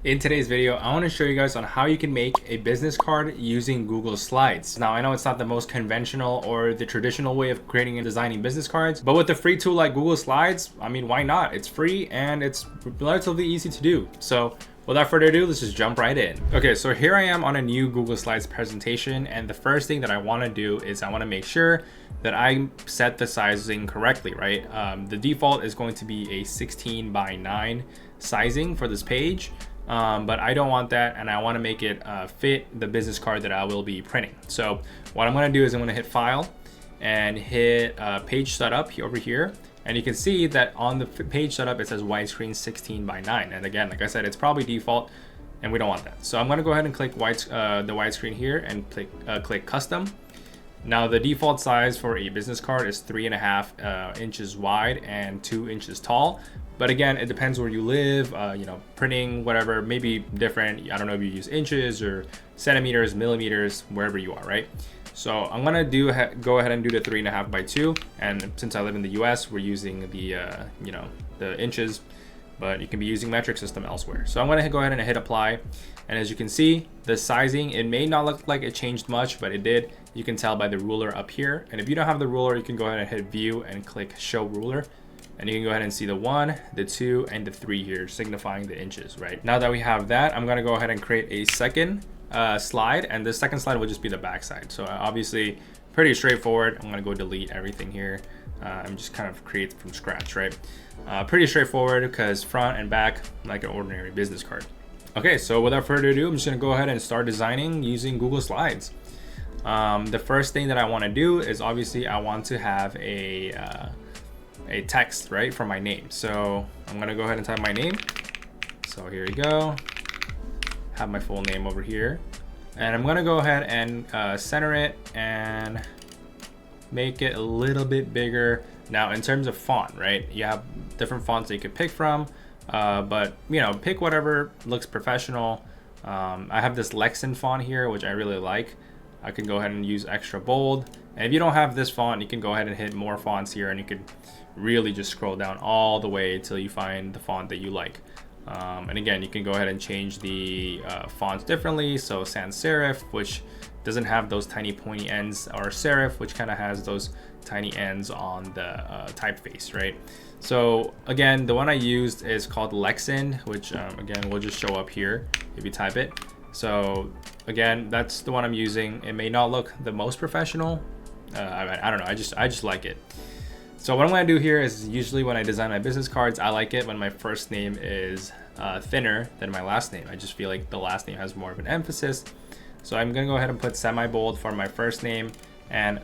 In today's video, I want to show you guys on how you can make a business card using Google Slides. Now, I know it's not the most conventional or the traditional way of creating and designing business cards, but with a free tool like Google Slides, I mean, why not? It's free and it's relatively easy to do. So without further ado, let's just jump right in. Okay, so here I am on a new Google Slides presentation, and the first thing that I want to do is I want to make sure that I set the sizing correctly, right? The default is going to be a 16:9 sizing for this page. But I don't want that, and I want to make it fit the business card that I will be printing. So what I'm going to do is I'm going to hit File and hit Page Setup over here, and you can see that on the page setup it says widescreen 16:9, and again, like I said, it's probably default, and we don't want that. So I'm going to go ahead and click the widescreen here and click Custom. Now the default size for a business card is 3.5 inches wide and 2 inches tall. But again, it depends where you live, printing, whatever, maybe different. I don't know if you use inches or centimeters, millimeters, wherever you are, right? So I'm gonna go ahead and do the 3.5 by 2. And since I live in the US, we're using the inches, but you can be using metric system elsewhere. So I'm gonna go ahead and hit apply. And as you can see, the sizing, it may not look like it changed much, but it did. You can tell by the ruler up here. And if you don't have the ruler, you can go ahead and hit view and click show ruler. And you can go ahead and see the 1, the 2, and the 3 here, signifying the inches, right? Now that we have that, I'm gonna go ahead and create a second slide, and the second slide will just be the back side. So obviously, pretty straightforward. I'm gonna go delete everything here and just kind of create from scratch, right? Pretty straightforward because front and back, like an ordinary business card. Okay, so without further ado, I'm just gonna go ahead and start designing using Google Slides. The first thing that I wanna do is obviously I want to have a text, right, for my name. So I'm gonna go ahead and type my name. So here you go. Have my full name over here. And I'm gonna go ahead and center it and make it a little bit bigger. Now in terms of font, right, you have different fonts that you could pick from, but pick whatever looks professional. I have this Lexan font here, which I really like. I can go ahead and use extra bold. And if you don't have this font, you can go ahead and hit more fonts here, and you could really just scroll down all the way till you find the font that you like. And again, you can go ahead and change the fonts differently. So sans serif, which doesn't have those tiny pointy ends, or serif, which kind of has those tiny ends on the typeface, right? So again, the one I used is called Lexan, which again will just show up here if you type it. So again, that's the one I'm using. It may not look the most professional. I don't know. I just like it. So what I'm gonna do here is usually when I design my business cards, I like it when my first name is thinner than my last name. I just feel like the last name has more of an emphasis. So I'm gonna go ahead and put semi-bold for my first name and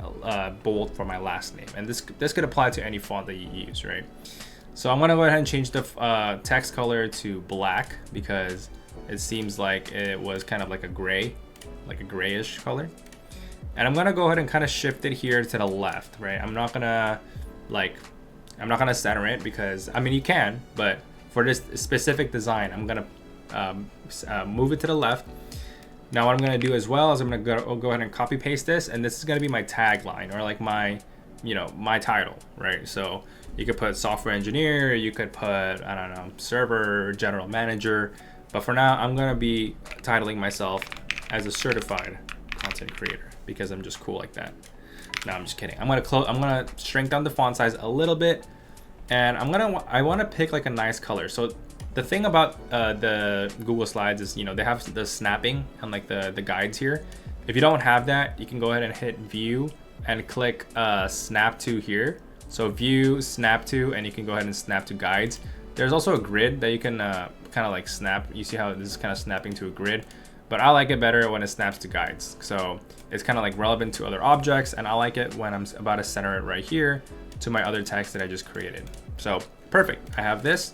bold for my last name. And this could apply to any font that you use, right? So I'm gonna go ahead and change the text color to black because it seems like it was kind of like a gray, like a grayish color. And I'm gonna go ahead and kind of shift it here to the left, right? I'm not gonna center it because, I mean, you can, but for this specific design, I'm gonna move it to the left. Now what I'm gonna do as well is I'm gonna go ahead and copy paste this, and this is gonna be my tagline, or like my title, right? So you could put software engineer, you could put, I don't know, server, general manager, but for now, I'm gonna be titling myself as a certified content creator because I'm just cool like that. No, I'm just kidding. I'm gonna shrink down the font size a little bit, and I want to pick like a nice color. So the thing about the Google Slides is, they have the snapping and like the guides here. If you don't have that, you can go ahead and hit view and click snap to here. So view, snap to, and you can go ahead and snap to guides. There's also a grid that you can kind of like snap. You see how this is kind of snapping to a grid, but I like it better when it snaps to guides. So it's kind of like relevant to other objects, and I like it when I'm about to center it right here to my other text that I just created. So perfect, I have this.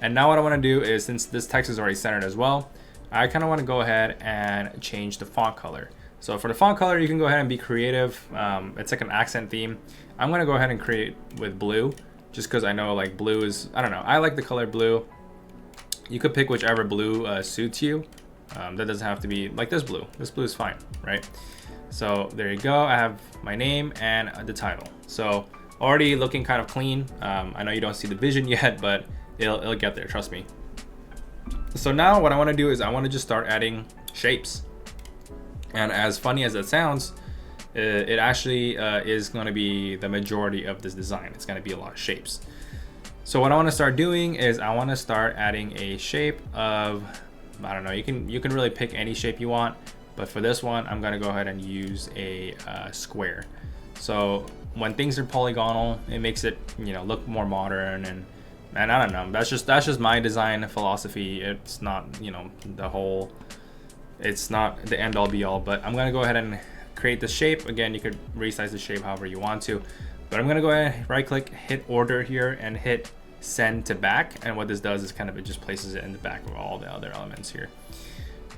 And now what I want to do is, since this text is already centered as well, I kind of want to go ahead and change the font color. So for the font color, you can go ahead and be creative. It's like an accent theme. I'm going to go ahead and create with blue, just because I know like blue is, I don't know, I like the color blue. You could pick whichever blue suits you. That doesn't have to be like this blue. This blue is fine, right? So there you go. I have my name and the title. So already looking kind of clean. I know you don't see the vision yet, but it'll get there, trust me. So now what I want to do is I want to just start adding shapes. And as funny as that sounds, it actually is going to be the majority of this design. It's going to be a lot of shapes. So what I want to start doing is I want to start adding a shape of, I don't know, you can really pick any shape you want, but for this one I'm going to go ahead and use a square. So when things are polygonal, it makes it, you know, look more modern, and I don't know, that's just my design philosophy. It's not, you know, it's not the end all be all, but I'm going to go ahead and create the shape. Again, you could resize the shape however you want to, but I'm going to go ahead and right click, hit order here, and hit send to back. And what this does is kind of, it just places it in the back of all the other elements here.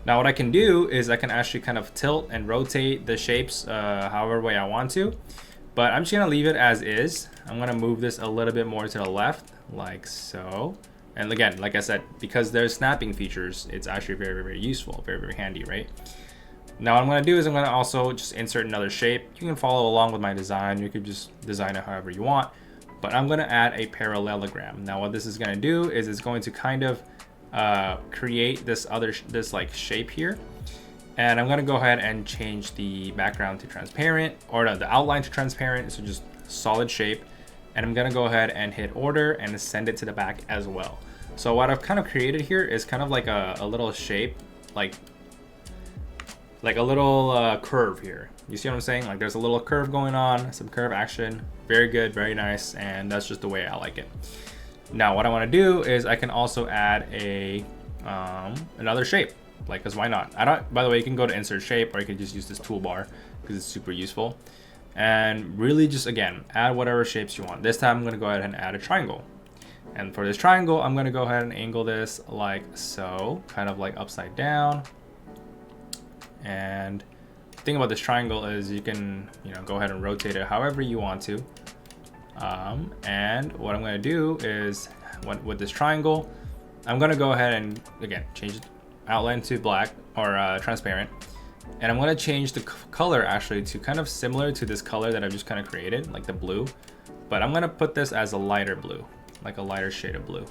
Now what I can do is I can actually kind of tilt and rotate the shapes however way I want to, but I'm just gonna leave it as is. I'm gonna move this a little bit more to the left, like so. And again, like I said, because there's snapping features, it's actually very, very useful, very, very handy, right? Now what I'm gonna do is I'm gonna also just insert another shape. You can follow along with my design. You could just design it however you want, but I'm gonna add a parallelogram. Now what this is gonna do is it's going to kind of create this like shape here, and I'm gonna go ahead and change the background to transparent, or no, the outline to transparent, so just solid shape. And I'm gonna go ahead and hit order and send it to the back as well. So what I've kind of created here is kind of like a little shape, like a little curve here. You see what I'm saying? Like there's a little curve going on, some curve action. Very good, very nice, and that's just the way I like it. Now what I want to do is I can also add a another shape, like, because why not? By the way, you can go to insert shape, or you can just use this toolbar because it's super useful. And really just, again, add whatever shapes you want. This time I'm going to go ahead and add a triangle. And for this triangle, I'm going to go ahead and angle this like so, kind of like upside down. And the thing about this triangle is you can, you know, go ahead and rotate it however you want to. And what I'm going to do is with this triangle, I'm going to go ahead and, again, change the outline to black, or transparent. And I'm going to change the color actually to kind of similar to this color that I've just kind of created, like the blue. But I'm going to put this as a lighter blue, like a lighter shade of blue.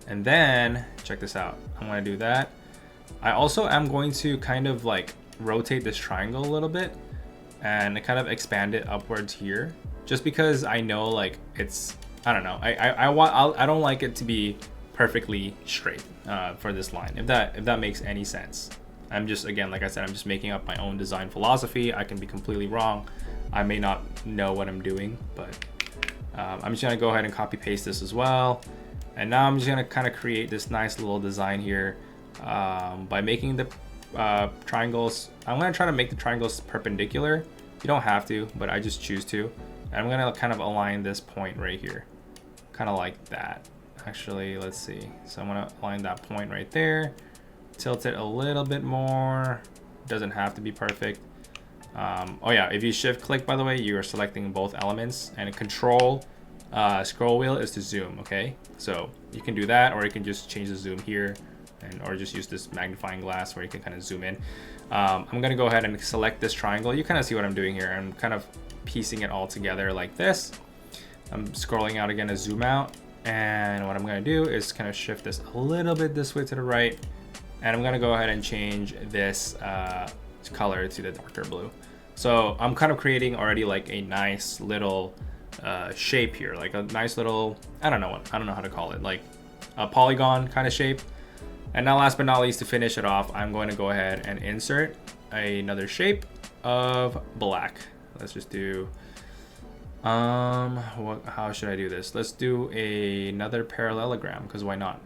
And then check this out. I'm going to do that. I also am going to kind of like rotate this triangle a little bit and kind of expand it upwards here, just because I know, like, it's, I don't know, I don't like it to be perfectly straight for this line, if that makes any sense. I'm just, again, like I said, I'm just making up my own design philosophy. I can be completely wrong. I may not know what I'm doing, but I'm just gonna go ahead and copy paste this as well. And now I'm just gonna kind of create this nice little design here by making the triangles. I'm gonna try to make the triangles perpendicular. You don't have to, but I just choose to. And I'm gonna kind of align this point right here, kind of like that. Actually, let's see. So I'm gonna align that point right there. Tilt it a little bit more. Doesn't have to be perfect. Oh yeah, if you shift click, by the way, you are selecting both elements, and control scroll wheel is to zoom. Okay, so you can do that, or you can just change the zoom here, or just use this magnifying glass where you can kind of zoom in. I'm gonna go ahead and select this triangle. You kind of see what I'm doing here. I'm kind of piecing it all together like this. I'm scrolling out again to zoom out, and what I'm gonna do is kind of shift this a little bit this way to the right. And I'm gonna go ahead and change this color to the darker blue. So I'm kind of creating already like a nice little shape here, like a nice little, I don't know how to call it, like a polygon kind of shape. And now last but not least, to finish it off, I'm going to go ahead and insert another shape of black. Let's just do, how should I do this? Let's do another parallelogram, because why not?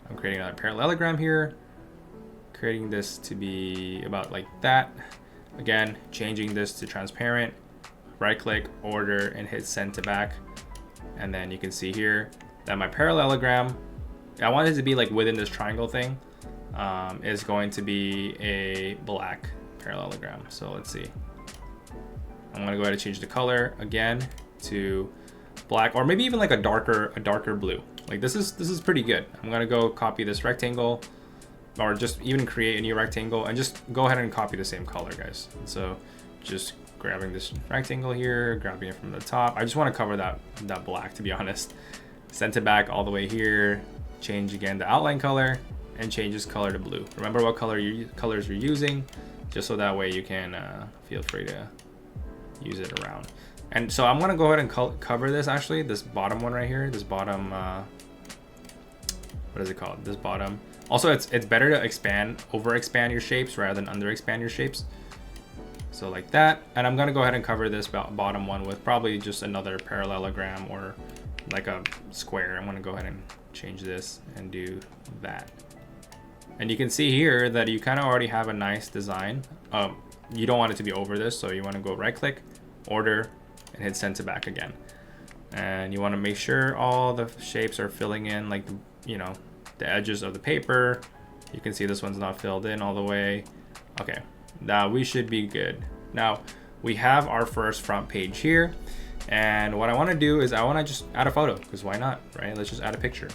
I'm creating another parallelogram here, creating this to be about like that. Again, changing this to transparent, right click, order, and hit send to back. And then you can see here that my parallelogram, I want it to be like within this triangle thing, is going to be a black parallelogram. So let's see. I'm gonna go ahead and change the color again to black, or maybe even like a darker blue. Like this is pretty good. I'm gonna go copy this rectangle, or just even create a new rectangle, and just go ahead and copy the same color, guys. So just grabbing this rectangle here, grabbing it from the top. I just want to cover that black, to be honest. Send it back all the way here, change again the outline color and change this color to blue. Remember what colors you're using, just so that way you can feel free to use it around. And so I'm gonna go ahead and cover this, actually, this bottom one right here, this bottom, what is it called? This bottom. Also, it's better to overexpand your shapes rather than underexpand your shapes. So like that. And I'm gonna go ahead and cover this bottom one with probably just another parallelogram or like a square. I'm gonna go ahead and change this and do that. And you can see here that you kind of already have a nice design. You don't want it to be over this, so you want to go right click, order, and hit send to back again. And you want to make sure all the shapes are filling in, like the edges of the paper. You can see this one's not filled in all the way. Okay, now we should be good. Now we have our first front page here, and what I want to do is I want to just add a photo, because why not, right? Let's just add a picture.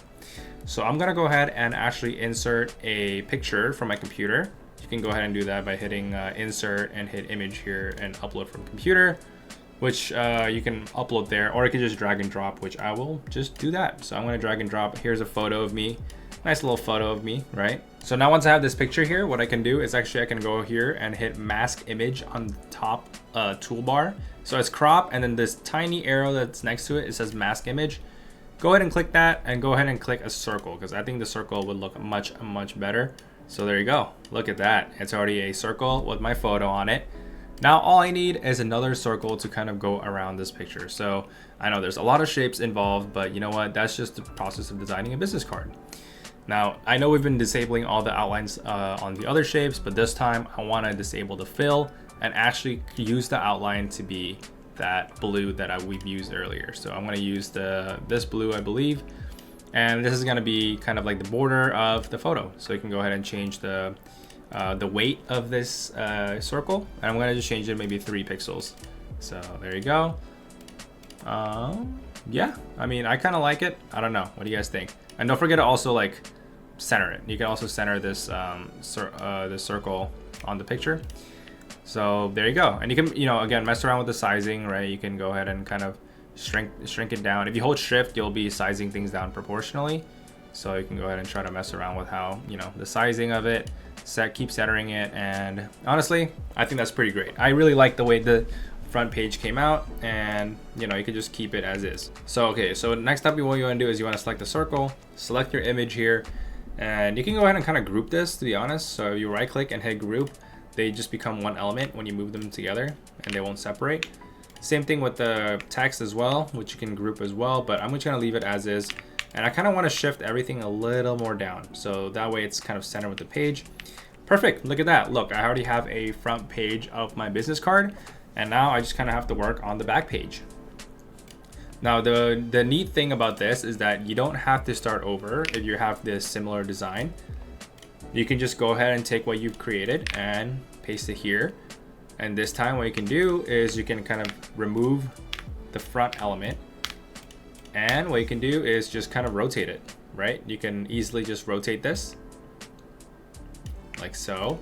So I'm gonna go ahead and actually insert a picture from my computer. You can go ahead and do that by hitting insert and hit image here and upload from computer, which you can upload there, or you can just drag and drop, which I will just do that. So I'm gonna drag and drop. Here's a photo of me, nice little photo of me, right? So now once I have this picture here, what I can do is actually I can go here and hit mask image on the top toolbar. So it's crop, and then this tiny arrow that's next to it, it says mask image. Go ahead and click that, and go ahead and click a circle, because I think the circle would look much better. So there you go. Look at that. It's already a circle with my photo on it. Now all I need is another circle to kind of go around this picture. So I know there's a lot of shapes involved, but you know what? That's just the process of designing a business card. Now I know we've been disabling all the outlines on the other shapes, but this time I want to disable the fill and actually use the outline to be that blue that we've used earlier. So I'm going to use this blue, I believe, and this is going to be kind of like the border of the photo. So you can go ahead and change the weight of this circle, and I'm going to just change it maybe 3 pixels. So there you go. Yeah, I mean, I kind of like it. I don't know, what do you guys think? And don't forget to also like center it. You can also center this this circle on the picture. So there you go. And you can, again, mess around with the sizing, right? You can go ahead and kind of shrink it down. If you hold shift, you'll be sizing things down proportionally. So you can go ahead and try to mess around with how, the sizing of it, keep centering it. And honestly, I think that's pretty great. I really like the way the front page came out, and you could just keep it as is. So, okay, so next up, what you want to do is you want to select the circle, select your image here, and you can go ahead and kind of group this, to be honest. So you right click and hit group. They just become one element when you move them together, and they won't separate. Same thing with the text as well, which you can group as well, but I'm just gonna leave it as is. And I kind of want to shift everything a little more down, so that way it's kind of centered with the page. Perfect, look at that. Look, I already have a front page of my business card, and now I just kind of have to work on the back page. Now the neat thing about this is that you don't have to start over if you have this similar design. You can just go ahead and take what you've created and paste it here. And this time what you can do is you can kind of remove the front element. And what you can do is just kind of rotate it, right? You can easily just rotate this like so.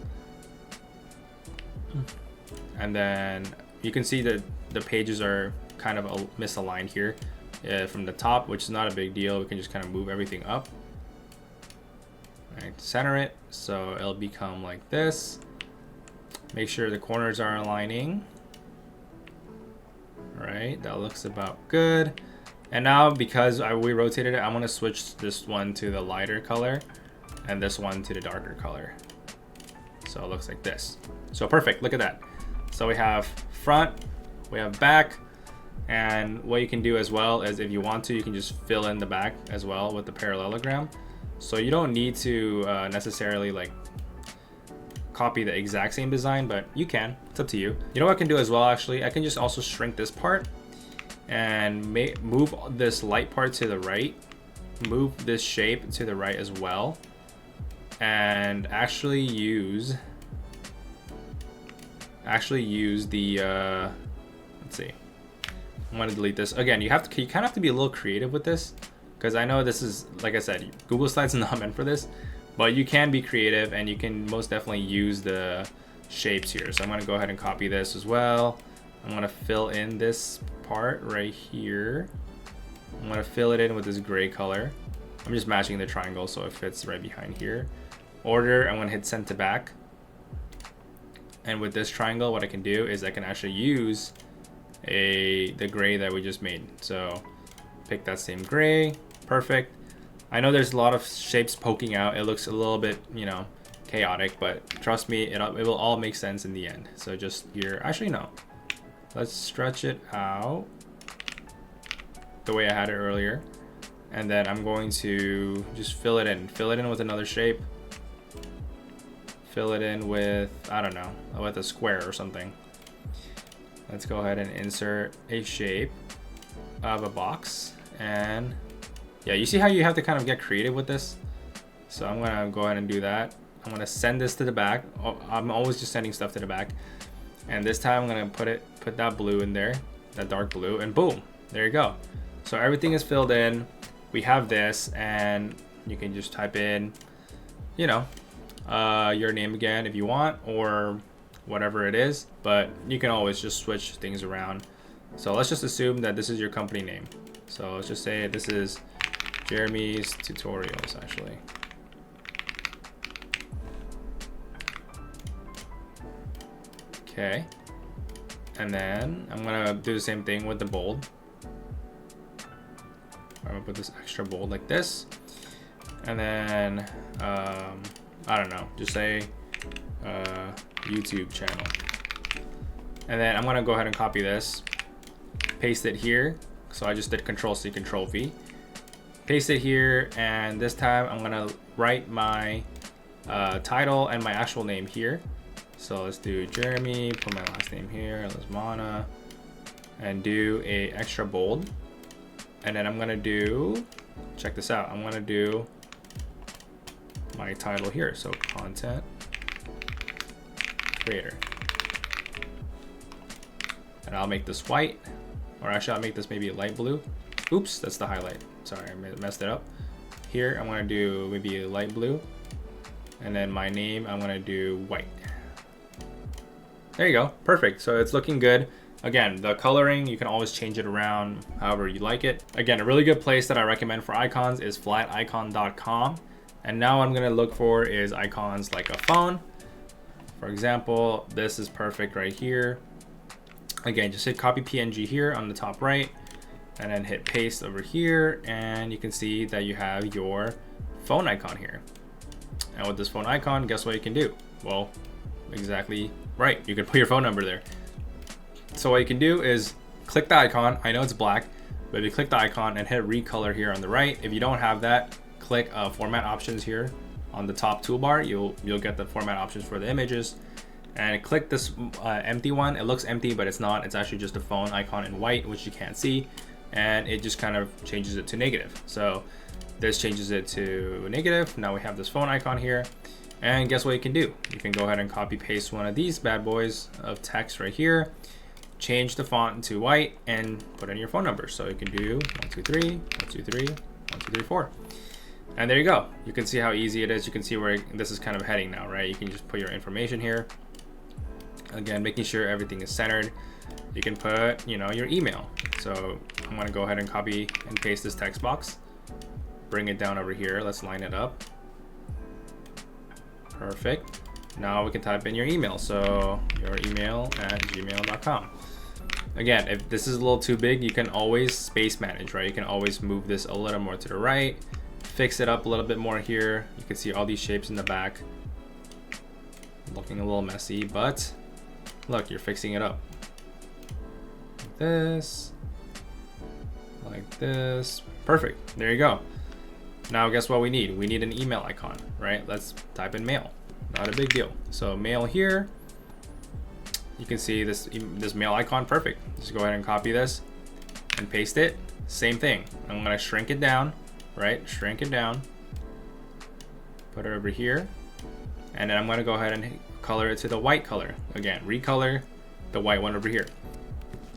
And then you can see that the pages are kind of misaligned here from the top, which is not a big deal. We can just kind of move everything up. Right, center it so it'll become like this. Make sure the corners are aligning. All right, that looks about good. And now because we rotated it, I'm gonna switch this one to the lighter color and this one to the darker color. So it looks like this. So perfect, look at that. So we have front, we have back, and what you can do as well is if you want to, you can just fill in the back as well with the parallelogram. So you don't need to necessarily like copy the exact same design, but you can, it's up to you. You know what I can do as well, actually? I can just also shrink this part and move this light part to the right, move this shape to the right as well, and actually use the, let's see. I'm gonna delete this. Again, you kind of have to be a little creative with this, because I know this is, like I said, Google Slides is not meant for this, but you can be creative and you can most definitely use the shapes here. So I'm gonna go ahead and copy this as well. I'm gonna fill in this part right here. I'm gonna fill it in with this gray color. I'm just matching the triangle so it fits right behind here. Order, I'm gonna hit send to back. And with this triangle, what I can do is I can actually use the gray that we just made. So pick that same gray, perfect. I know there's a lot of shapes poking out. It looks a little bit, you know, chaotic, but trust me, it will all make sense in the end. So just here, actually no. Let's stretch it out the way I had it earlier. And then I'm going to just fill it in with another shape. Fill it in with, I don't know, with a square or something. Let's go ahead and insert a shape of a box. And yeah, you see how you have to kind of get creative with this? So I'm gonna go ahead and do that. I'm gonna send this to the back. I'm always just sending stuff to the back. And this time I'm gonna put that blue in there, that dark blue, and boom, there you go. So everything is filled in. We have this, and you can just type in, you know, your name again if you want, or whatever it is, but you can always just switch things around. So let's just assume that this is your company name. So let's just say this is Jeremy's Tutorials, actually. Okay. And then I'm gonna do the same thing with the bold. I'm gonna put this extra bold like this. And then, I don't know, just say YouTube channel. And then I'm gonna go ahead and copy this, paste it here. So I just did Control C, Control V. Paste it here, and this time I'm gonna write my title and my actual name here. So let's do Jeremy, put my last name here, Lismana, and do a extra bold. And then I'm gonna do, check this out, I'm gonna do my title here. So content creator. And I'll make this white, or actually I'll make this maybe a light blue. Oops, that's the highlight. Sorry, I messed it up. Here, I'm gonna do maybe a light blue. And then my name, I'm gonna do white. There you go, perfect. So it's looking good. Again, the coloring, you can always change it around however you like it. Again, a really good place that I recommend for icons is flaticon.com. And now what I'm gonna look for is icons like a phone. For example, this is perfect right here. Again, just hit copy PNG here on the top right, and then hit paste over here, and you can see that you have your phone icon here. And with this phone icon, guess what you can do? Well, exactly right, you can put your phone number there. So what you can do is click the icon. I know it's black, but if you click the icon and hit recolor here on the right, if you don't have that, click format options here on the top toolbar. You'll get the format options for the images, and click this empty one. It looks empty, but it's not. It's actually just a phone icon in white, which you can't see, and it just kind of changes it to negative. So this changes it to negative. Now we have this phone icon here, and guess what you can do? You can go ahead and copy paste one of these bad boys of text right here, change the font to white, and put in your phone number. So you can do 123 123 1234. And there you go. You can see how easy it is. You can see where this is kind of heading now, right? You can just put your information here. Again, making sure everything is centered. You can put, you know, your email. So I'm gonna go ahead and copy and paste this text box. Bring it down over here. Let's line it up. Perfect. Now we can type in your email. So your email at gmail.com. Again, if this is a little too big, you can always space manage, right? You can always move this a little more to the right, fix it up a little bit more here. You can see all these shapes in the back. Looking a little messy, but look, you're fixing it up. Like this, like this. Perfect, there you go. Now guess what we need? We need an email icon, right? Let's type in mail, not a big deal. So mail here, you can see this mail icon, perfect. Just go ahead and copy this and paste it. Same thing, I'm gonna shrink it down, right? Shrink it down, put it over here, and then I'm gonna go ahead and color it to the white color. Again, recolor the white one over here.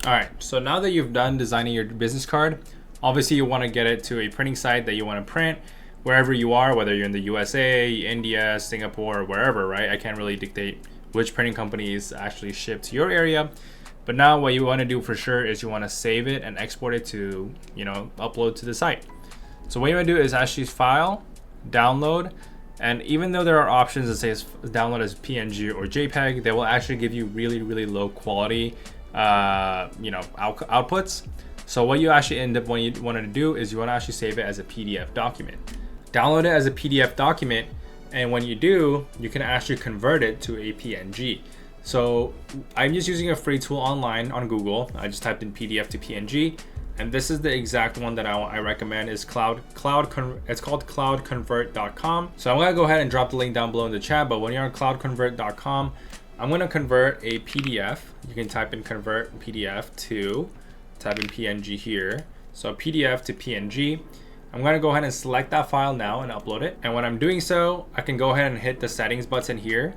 All right, so now that you've done designing your business card, obviously you wanna get it to a printing site that you wanna print wherever you are, whether you're in the USA, India, Singapore, wherever, right? I can't really dictate which printing companies actually ship to your area. But now what you wanna do for sure is you wanna save it and export it to, you know, upload to the site. So what you want to do is actually file, download, and even though there are options that say download as PNG or JPEG, they will actually give you really low quality outputs. So what you actually end up when you want to do is you want to actually save it as a PDF document. Download it as a PDF document, and when you do, you can actually convert it to a PNG. So I'm just using a free tool online on Google. I just typed in PDF to PNG, and this is the exact one that I recommend. Is it's called cloudconvert.com. So I'm gonna go ahead and drop the link down below in the chat, but when you're on cloudconvert.com, I'm gonna convert a PDF. You can type in convert PDF to, type in PNG here. So PDF to PNG. I'm gonna go ahead and select that file now and upload it. And when I'm doing so, I can go ahead and hit the settings button here.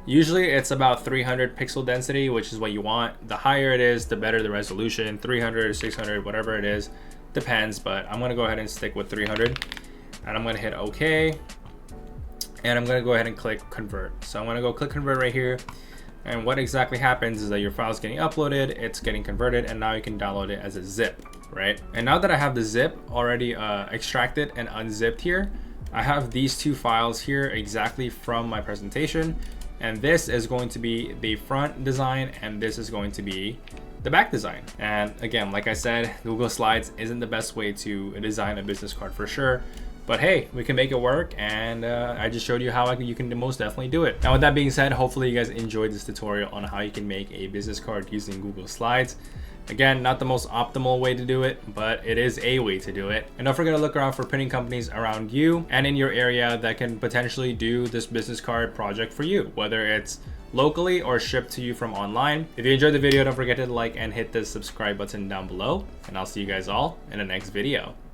Usually it's about 300 pixel density, which is what you want. The higher it is, the better the resolution. 300, 600, whatever it is, depends, but I'm gonna go ahead and stick with 300. And I'm gonna hit OK. And I'm gonna go ahead and click convert. So I'm gonna go click convert right here. And what exactly happens is that your file is getting uploaded, it's getting converted, and now you can download it as a zip, right? And now that I have the zip already extracted and unzipped here, I have these two files here exactly from my presentation. And this is going to be the front design, and this is going to be the back design. And again, like I said, Google Slides isn't the best way to design a business card for sure. But hey, we can make it work, and I just showed you how you can most definitely do it. Now with that being said, hopefully you guys enjoyed this tutorial on how you can make a business card using Google Slides. Again, not the most optimal way to do it, but it is a way to do it. And don't forget to look around for printing companies around you and in your area that can potentially do this business card project for you, whether it's locally or shipped to you from online. If you enjoyed the video, don't forget to like and hit the subscribe button down below, and I'll see you guys all in the next video.